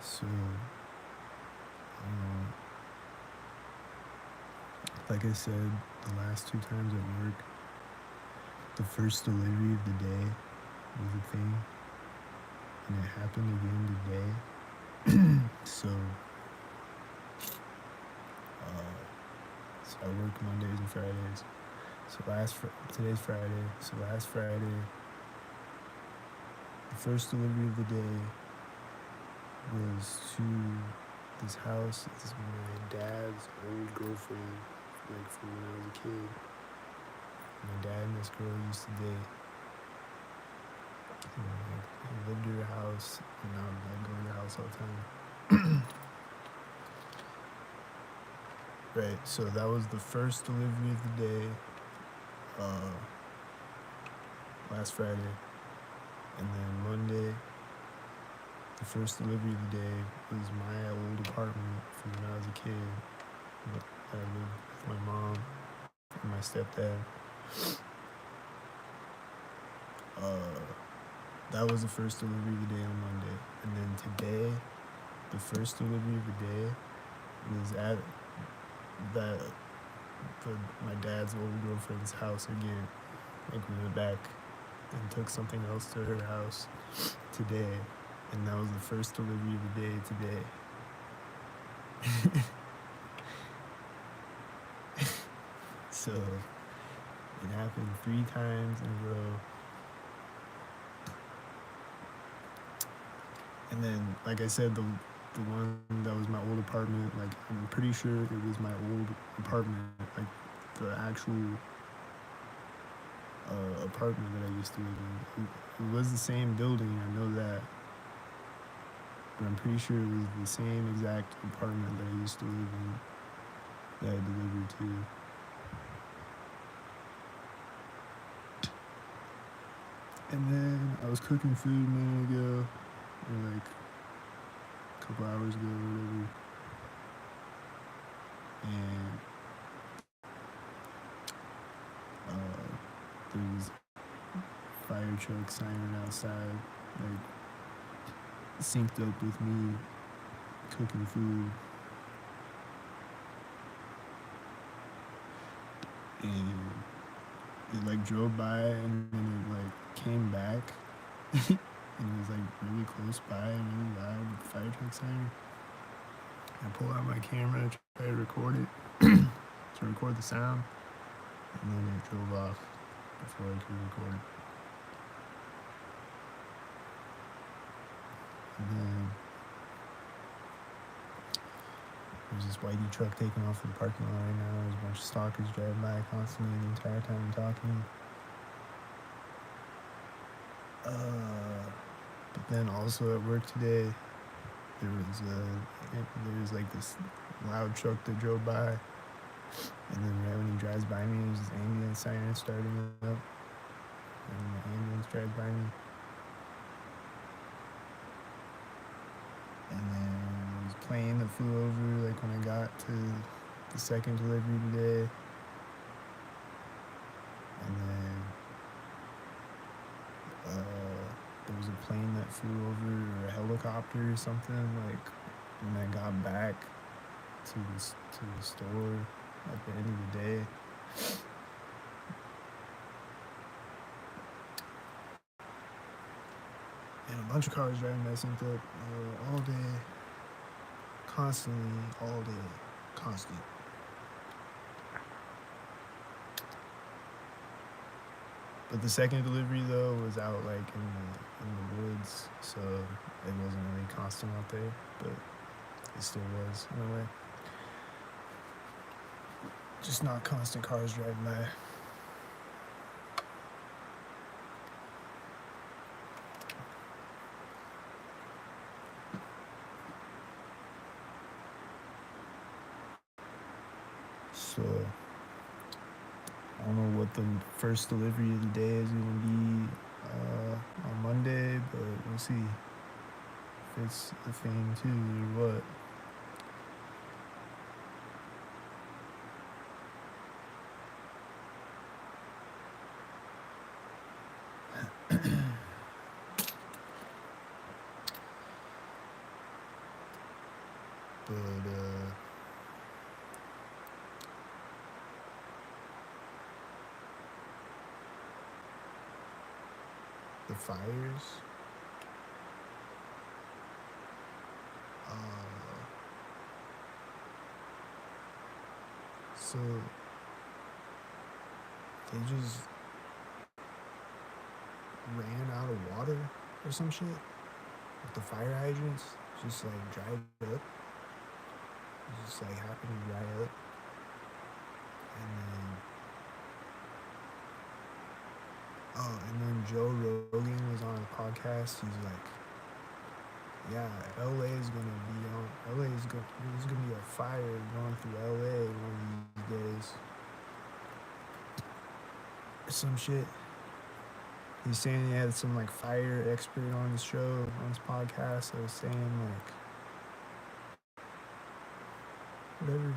So, like I said, the last two times at work, the first delivery of the day was a thing, and it happened again today. So I work Mondays and Fridays. Today's Friday. So last Friday, the first delivery of the day was to this house. It's my dad's old girlfriend, like from when I was a kid. My dad and this girl used to date. And, like, I lived at her house, and I would like go to her house all the time. Right. So that was the first delivery of the day, last Friday, and then Monday, the first delivery of the day was my old apartment from when I was a kid. I lived with my mom and my stepdad. That was the first delivery of the day on Monday. And then today, the first delivery of the day was at my dad's old girlfriend's house again. Like, we went back and took something else to her house today. And that was the first delivery of the day today. So it happened 3 times in a row. And then, like I said, the one that was my old apartment, like, I'm pretty sure it was my old apartment, like the actual apartment that I used to live in. It was the same building, I know that, but I'm pretty sure it was the same exact apartment that I used to live in that I delivered to. And then I was cooking food a minute ago, or like a couple hours ago or whatever, and there was fire truck siren outside, like, synced up with me cooking food. And it like drove by and then it like came back and it was like really close by and really loud, fire truck siren. I pulled out my camera to try to record it, to record the sound, and then it drove off before I could record it. And then there's this whitey truck taking off in the parking lot right now. There's a bunch of stalkers driving by constantly the entire time I'm talking. But then also at work today, there was like this loud truck that drove by, and then right when he drives by me, there's this ambulance siren starting up, and the ambulance drives by me. And then there was a plane that flew over, like, when I got to the second delivery today. And then there was a plane that flew over, or a helicopter or something, like, when I got back to the store at the end of the day. And a bunch of cars driving by synced up all day, constantly, all day, constant. But the second delivery, though, was out like in the woods, so it wasn't really constant out there, but it still was in a way. Just not constant cars driving by. So I don't know what the first delivery of the day is going to be on Monday, but we'll see if it's a thing too or what. But the fires. Uh, so they just ran out of water or some shit. Like the fire hydrants just like dried up. It just like happened to dry up. And then Joe Rogan was on a podcast. He's like, yeah, LA is gonna be on. There's gonna be a fire going through LA one of these days. Or some shit. He's saying he had some like fire expert on his show, on his podcast. I was saying like, whatever.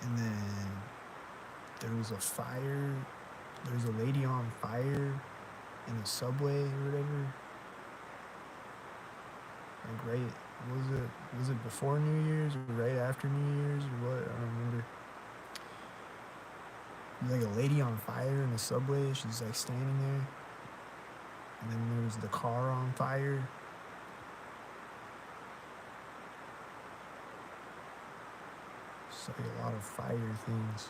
And then there was a fire. There was a lady on fire in a subway or whatever. Like right, was it before New Year's or right after New Year's or what? I don't remember. There's like a lady on fire in the subway. She's like standing there. And then there was the car on fire. It's like a lot of fire things.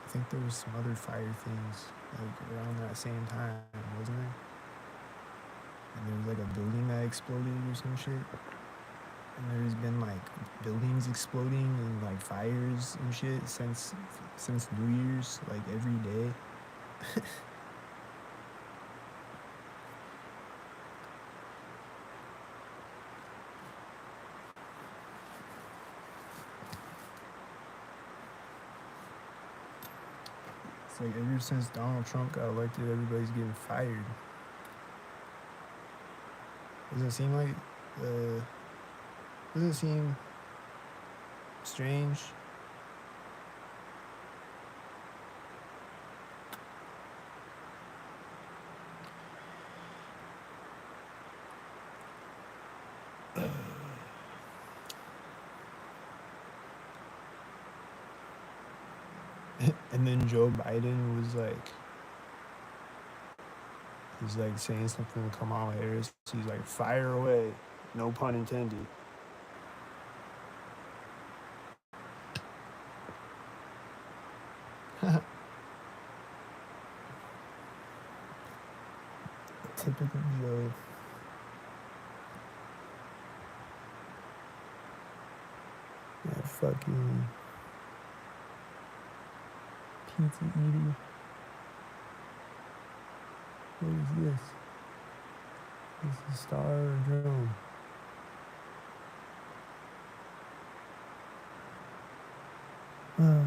I think there was some other fire things like around that same time, wasn't there? And there was like a building that exploded or some shit. And there's been like buildings exploding and like fires and shit since New Year's, like every day. It's like ever since Donald Trump got elected, everybody's getting fired. Does it seem like does it seem strange? And then Joe Biden was like, he's like saying something to Kamala Harris. He's like, fire away, no pun intended. Typical Joe. Yeah, fucking pizza eater. What is this? Is a star or a drone? Well,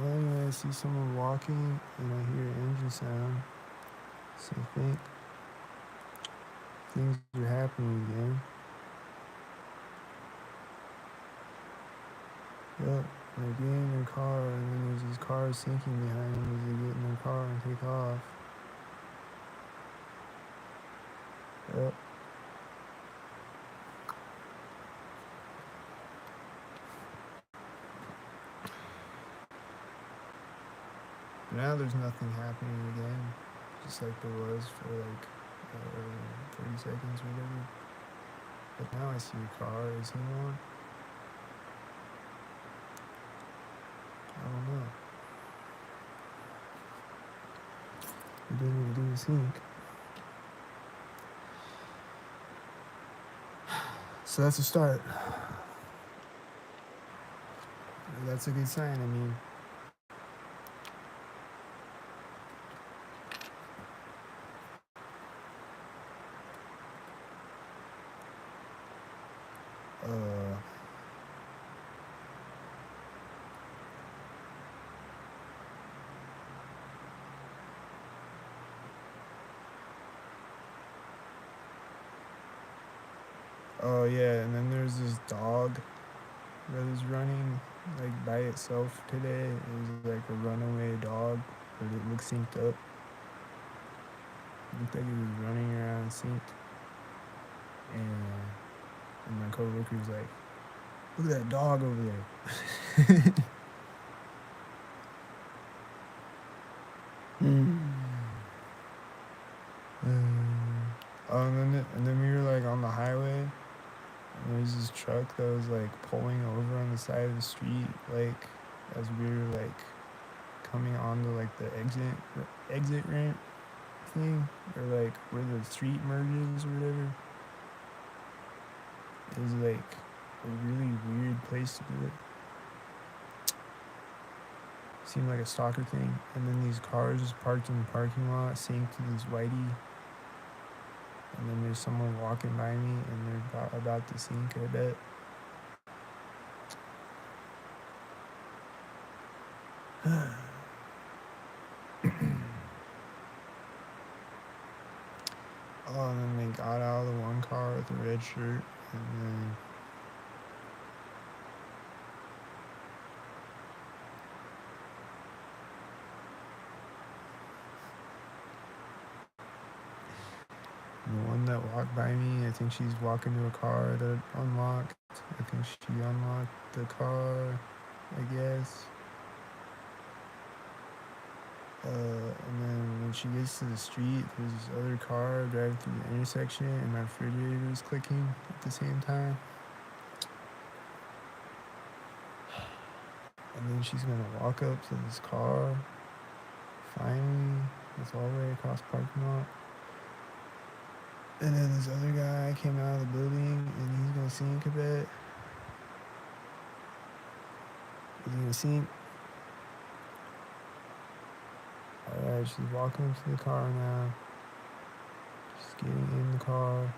anyway, I see someone walking and I hear an engine sound. So I think things are happening again. Yep, they're getting in their car and then there's these cars sinking behind them as they get in their car and take off. Yep. Now there's nothing happening again, just like there was for like 30 seconds or whatever. But now I see a car. Is he on? I don't know. He didn't even do his sync. So that's a start. That's a good sign, I mean. Oh yeah, and then there's this dog that was running like by itself today. It was like a runaway dog, but it looked synced up. It looked like it was running around synced. and my coworker's like, look at that dog over there. Oh, and then we were like on the highway, and there was this truck that was like pulling over on the side of the street, like as we were like coming onto like the exit ramp thing, or like where the street merges or whatever. It was like a really weird place to do it. Seemed like a stalker thing. And then these cars just parked in the parking lot, synced to this whitey. And then there's someone walking by me, and they're about to sync, I bet. Oh, and then they got out of the one car with the red shirt, and then the one that walked by me, I think she's walking to a car that unlocked. I think she unlocked the car, I guess. And then when she gets to the street, there's this other car driving through the intersection, and my refrigerator is clicking at the same time. And then she's gonna walk up to this car. Finally, it's all the way across the parking lot. And then this other guy came out of the building, and he's gonna sink a bit. He's gonna sink. Alright, she's walking up to the car now. She's getting in the car.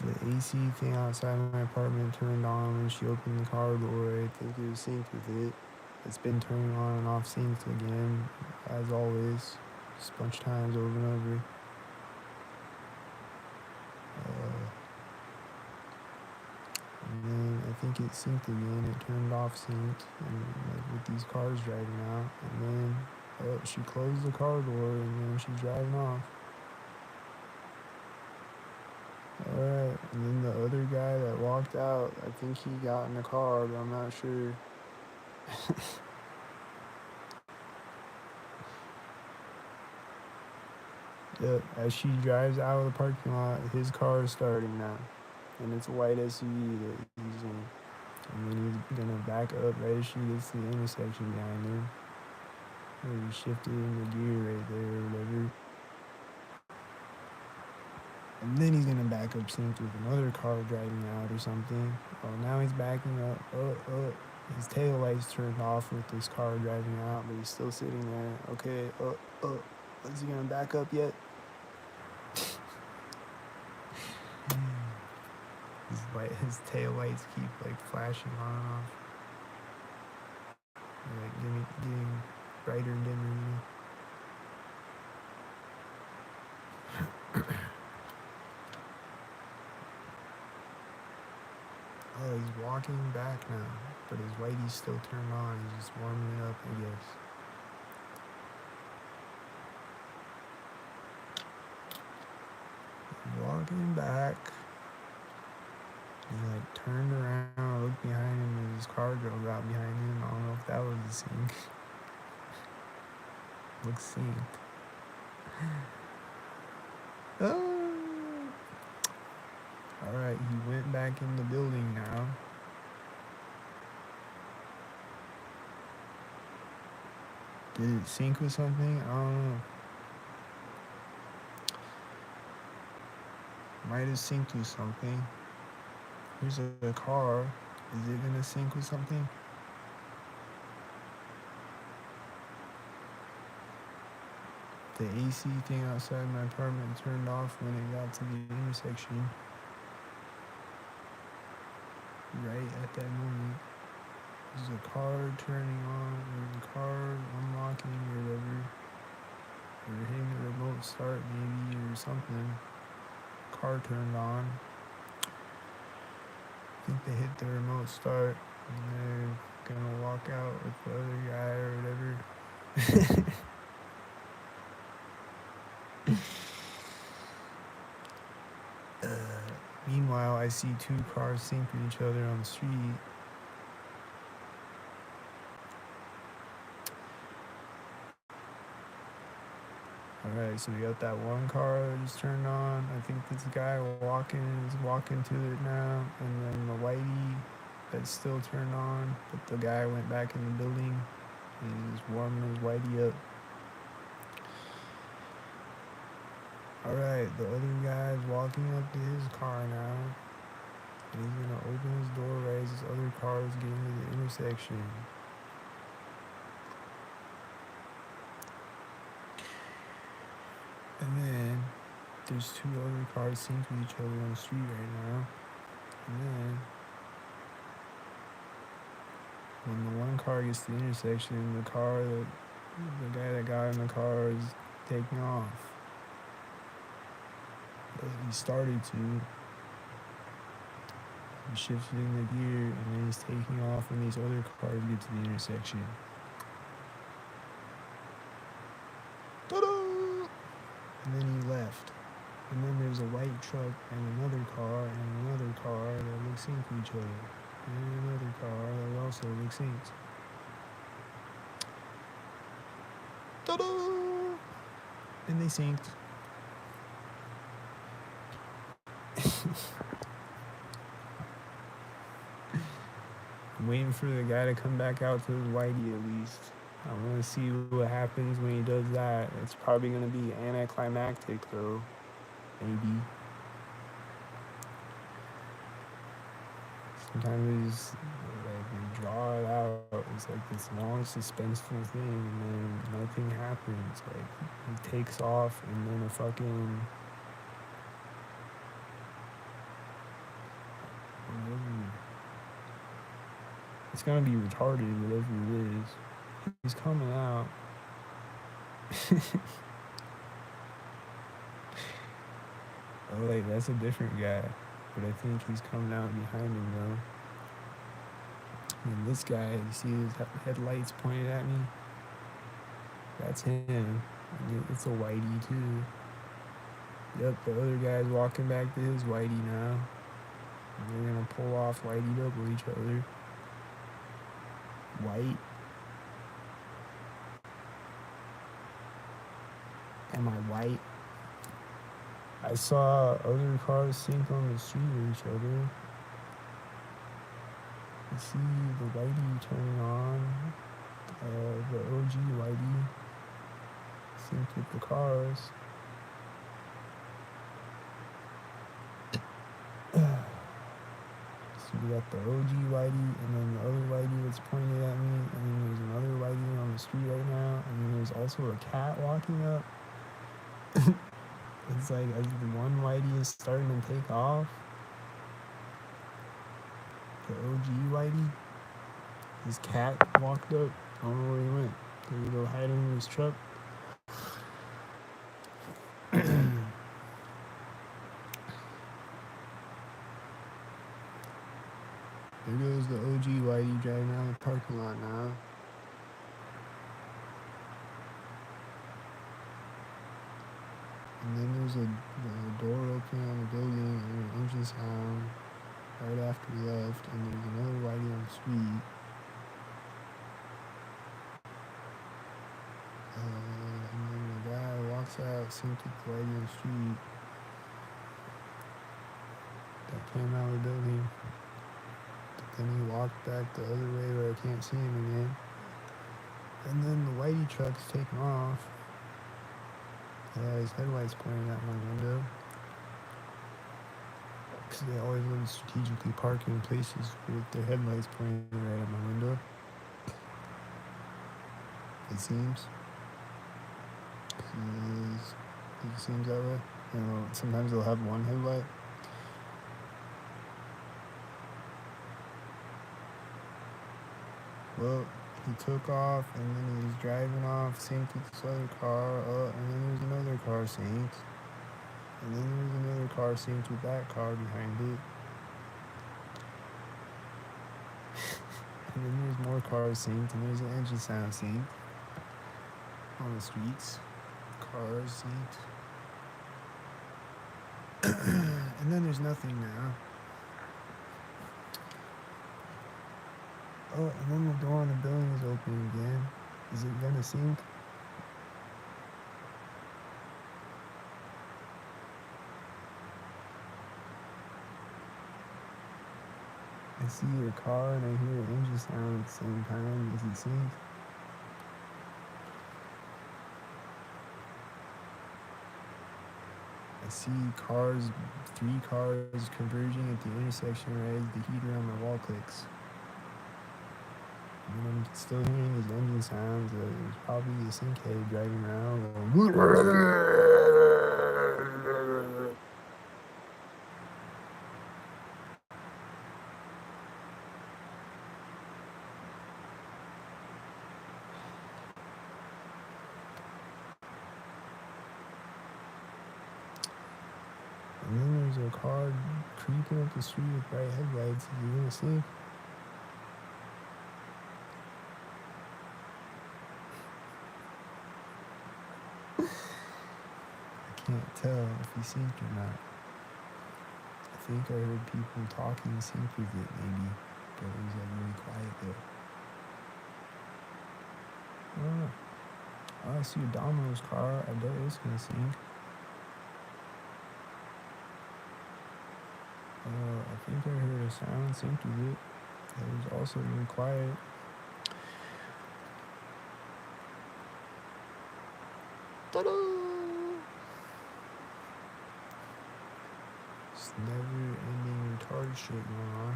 The AC thing outside my apartment turned on when she opened the car door. I think it was synced with it. It's been turning on and off synced again, as always, just a bunch of times over and over. And then I think it synced again. It turned off synced, and like with these cars driving out. And then she closed the car door, and then she's driving off. Alright, and then the other guy that walked out, I think he got in the car, but I'm not sure. Yep, as she drives out of the parking lot, his car is starting now. And it's a white SUV that he's in. And then he's gonna back up right as she gets to the intersection behind him. Or he shifted into gear right there or whatever. And then he's gonna back up synced with another car driving out or something. Oh, now he's backing up. His tail lights turned off with this car driving out, but he's still sitting there. Okay, is he gonna back up yet? His tail lights keep like flashing on and off. They're, like getting brighter and dimmer, Oh, he's walking back now, but his whitey's still turned on. He's just warming it up, I guess. He's walking back. He like turned around, looked behind him, and his car girl got behind him. I don't know if that was the sync. Looks synced. Alright, he went back in the building now. Did it sync with something? I don't know. Might have synced with something. Here's a car. Is it gonna sync with something? The AC thing outside my apartment turned off when it got to the intersection. Right at that moment. There's a car turning on, or the car unlocking, or whatever. Or hitting the remote start maybe, or something. Car turned on. I think they hit the remote start, and they're gonna walk out with the other guy or whatever. Meanwhile, I see two cars sink with each other on the street. Alright, so we got that one car that just turned on. I think this guy is walking to it now. And then the whitey that's still turned on, but the guy went back in the building. He's warming his whitey up. Alright, the other guy's walking up to his car now. And he's gonna open his door right as this other car is getting to the intersection. And then there's two other cars synced with each other on the street right now. And then when the one car gets to the intersection, the guy that got in the car is taking off. He started to. He shifted in the gear and then he's taking off when these other cars get to the intersection. Ta-da! And then he left. And then there's a white truck and another car that look synced to each other. And another car that also looks synced. Ta-da! And they synced. I'm waiting for the guy to come back out to his whitey at least. I want to see what happens when he does that. It's probably going to be anticlimactic though. Maybe. Sometimes they draw it out. It's like this long suspenseful thing and then nothing happens. Like he takes off and then a fucking it's gonna be retarded, whatever it is. He's coming out. Oh, wait, that's a different guy. But I think he's coming out behind him, though. And this guy, you see his headlights pointed at me? That's him. And it's a whitey, too. Yep, the other guy's walking back to his whitey now. And they're gonna pull off whitey up with each other. White. Am I white? I saw other cars sync on the street with each other. I see the whitey turning on, the OG whitey synced with the cars. So we got the OG whitey and then the other whitey that's pointed at me, and then there's another whitey on the street right now, and then there's also a cat walking up. It's like as the one whitey is starting to take off, the OG whitey, his cat walked up. I don't know where he went. Did he go hide in his truck? There goes the OG whitey driving out of the parking lot now. And then there's a door open on the building and an engine sound right after we left, and there's another whitey on the street. And then the guy walks out, synced with the whitey on the street that came out of the building. But then he walked back the other way where I can't see him again. And then the whitey truck's taking off. His headlights pointing at my window. Because they always want to strategically park in places with their headlights pointing right at my window. It seems. It seems that way. You know, sometimes they'll have one headlight. Well, he took off and then he's driving off, synced with this other car, and then there's another car synced. And then there's another car synced with that car behind it. And then there's more cars synced, and there's an engine sound synced on the streets. Cars synced. And And then there's nothing now. Oh, and then the door on the building is open again. Is it gonna sink? I see your car and I hear an engine sound at the same time. Is it sink? I see cars, 3 cars converging at the intersection right as the heater on my wall clicks. And I'm still hearing his engine sounds. There's probably a sink head driving around going, and then there's a car creeping up the street with bright headlights. Is he gonna sink? I can't tell if he synced or not. I think I heard people talking synced with it maybe, but it was like really quiet though. I don't know. Oh, I see a Domino's car. I bet it's gonna sink. I think I heard a sound synced with it. It was also really quiet. Ta-da! It's never-ending retarded shit going on.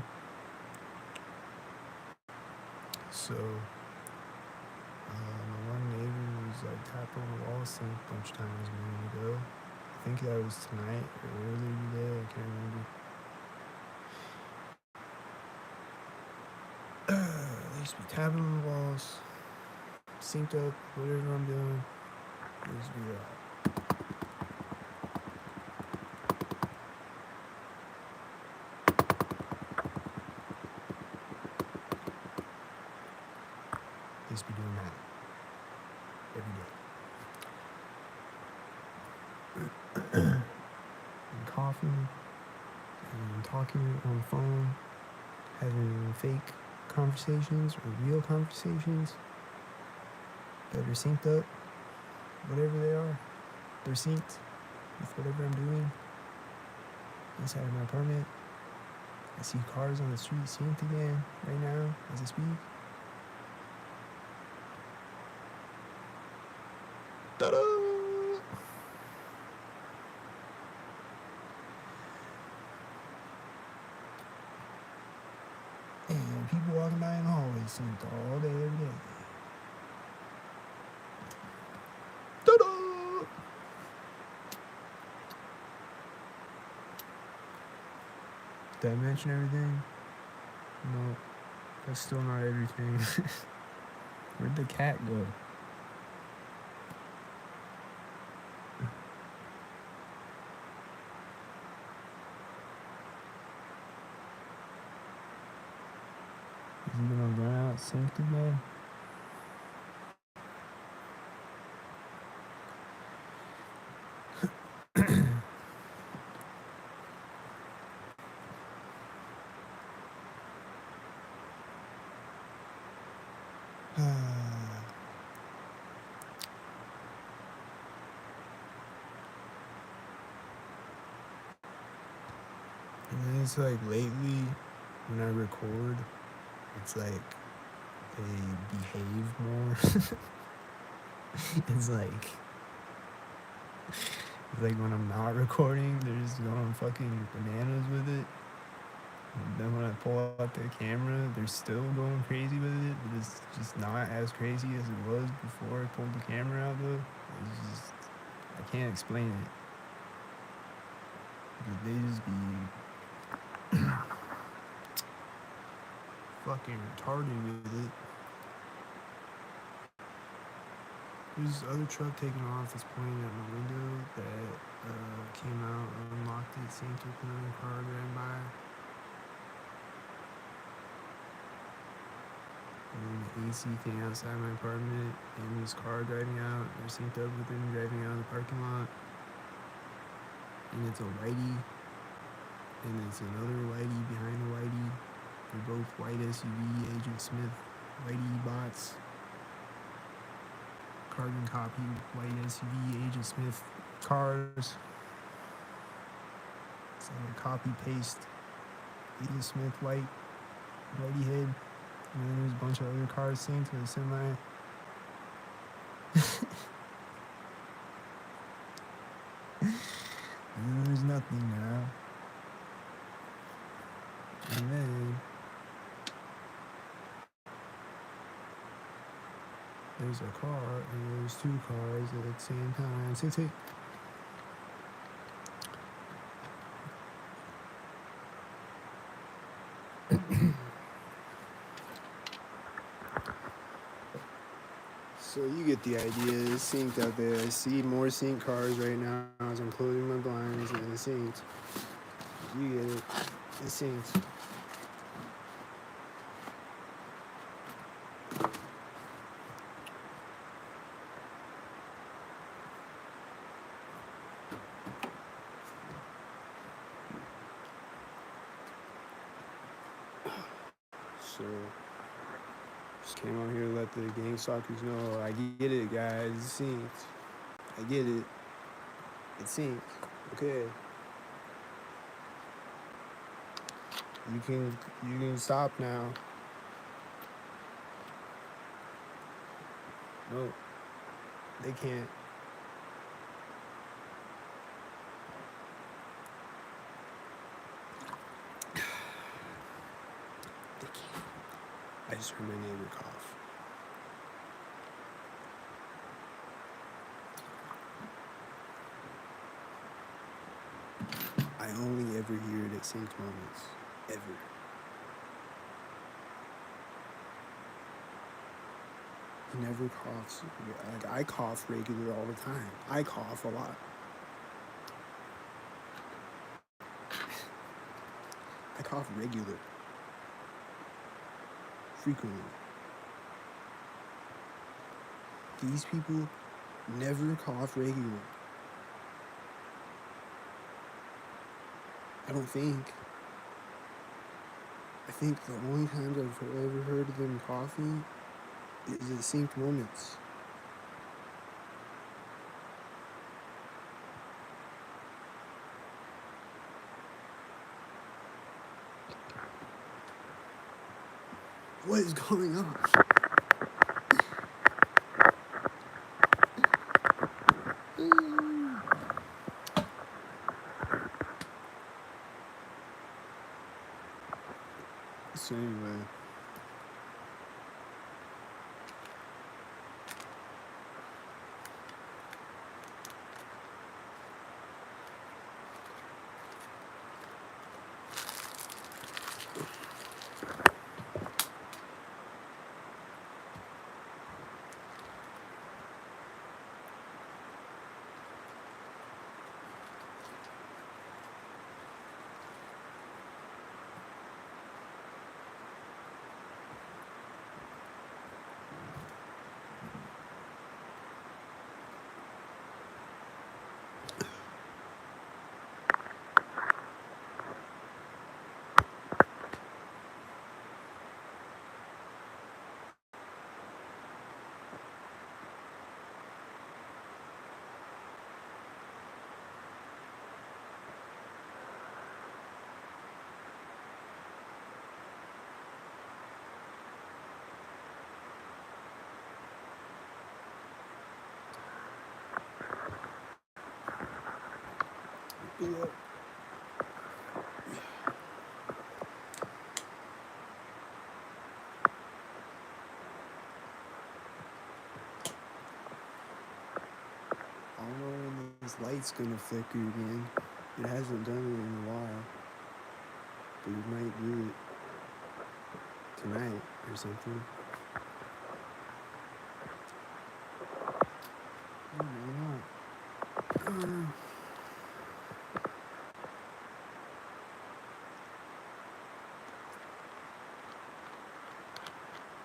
So, my one neighbor was like tapping on the wall sync a bunch of times a minute ago. I think that was tonight or earlier today. I can't remember. They used to be tapping on the walls, synced up, whatever I'm doing. It used to be that. They used to be doing that every day. And coughing and talking on the phone, having fake conversations or real conversations that are synced up, whatever they are, they're synced with whatever I'm doing inside of my apartment. I see cars on the street synced again right now as I speak. Ta-da! And people walking by in the hallway synced all day, every day. Ta-da! Did I mention everything? No, that's still not everything. Where'd the cat go? Is he gonna run out synced again? And it's like lately, when I record, it's like they behave more. It's like when I'm not recording, they're just going fucking bananas with it. And then when I pull out the camera, they're still going crazy with it, but it's just not as crazy as it was before I pulled the camera out though. It's just, I can't explain it. But they just be fucking retarded with it. There's this other truck taking off that's pointing at my window that came out, unlocked it, synced with another car driving by. And then the AC thing outside my apartment and this car driving out, they're synced up with him driving out of the parking lot. And it's a whitey. and it's another whitey behind the whitey. They're both white SUV, Agent Smith, whitey bots, carbon copy, white SUV, Agent Smith cars. It's like a copy paste, Agent Smith whitey head, and then there's a bunch of other cars synced with a semi. And then there's nothing now. And then there's a car and there's two cars at the same time. Sit. So you get the idea. It's synced out there. I see more synced cars right now as I'm closing my blinds, and it's synced. You get it. It's synced. So just came out here to let the gang stalkers know. I get it, guys. It's synced. I get it. It's synced. Okay. You can stop now. No, they can't. They can't. I just heard my neighbor cough. I only ever hear it at synced moments. Ever. He never coughs. Like, I cough regular all the time. I cough a lot. I cough regular. Frequently. These people never cough regular. I don't think. I think the only times I've ever heard of them coughing is at synced moments. What is going on? So anyway. Yeah. I don't know when this light's gonna flicker again. It hasn't done it in a while. But it might do it tonight or something. Maybe not. I don't know.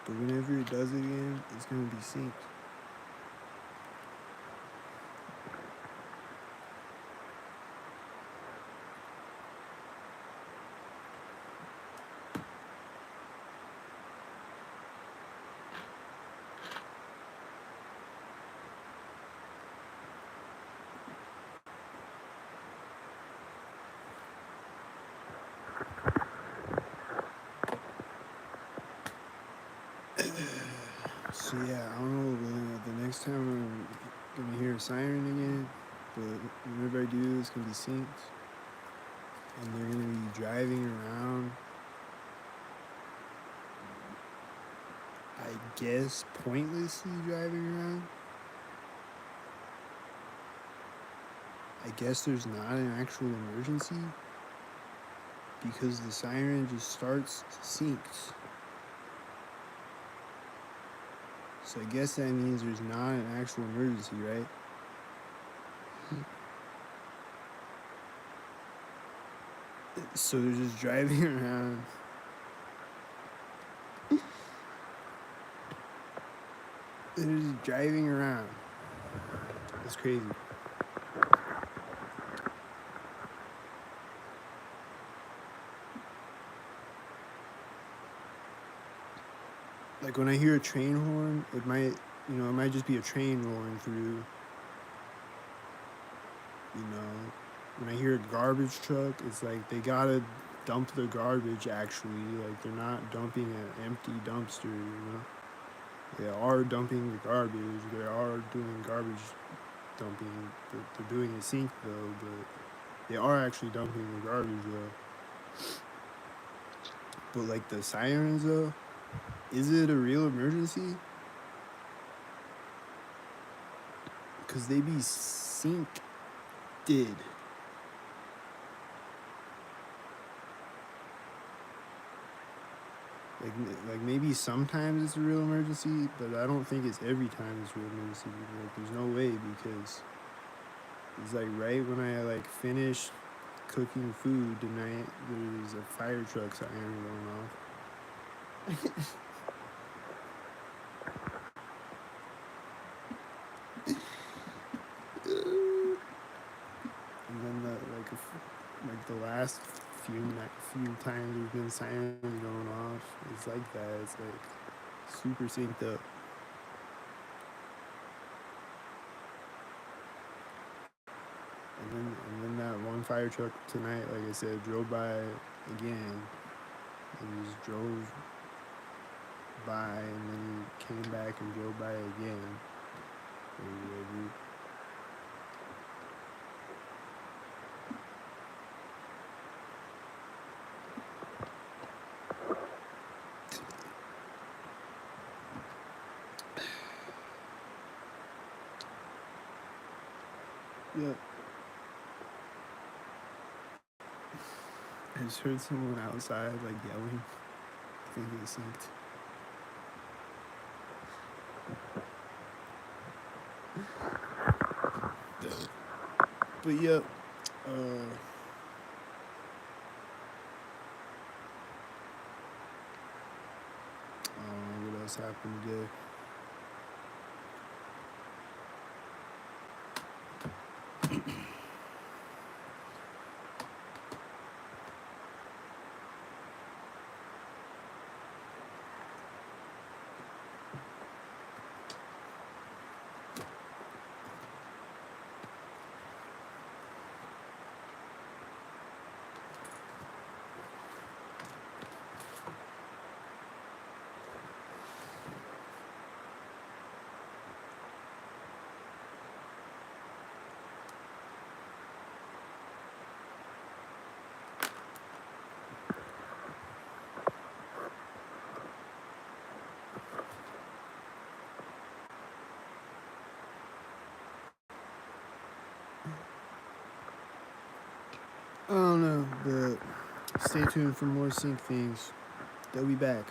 But whenever it does it again, it's gonna be synced. So yeah, I don't know the next time I'm gonna hear a siren again, but whenever I do, it's gonna be synced, and they're gonna be driving around. I guess pointlessly driving around. I guess there's not an actual emergency because the siren just starts synced. So I guess that means there's not an actual emergency, right? So they're just driving around. They're just driving around. That's crazy. Like when I hear a train horn, it might just be a train rolling through. You know, when I hear a garbage truck, it's like they gotta dump the garbage actually. Like they're not dumping an empty dumpster, you know? They are dumping the garbage. They are doing garbage dumping. They're doing it sync though, but they are actually dumping the garbage though. But like the sirens though, is it a real emergency? Cause they be synced. Like, like maybe sometimes it's a real emergency, but I don't think it's every time it's a real emergency. Like, there's no way because it's like right when I like finish cooking food tonight, there's a fire truck siren going off. And then like the last few times there's been sirens going off. It's like that. It's like super synced up. And then that one fire truck tonight, like I said, drove by again. And just drove by, and then he came back and drove by again. Yeah. I just heard someone outside like yelling. I think it was synced. But yeah, what else happened today? I don't know, but stay tuned for more sync things. They'll be back.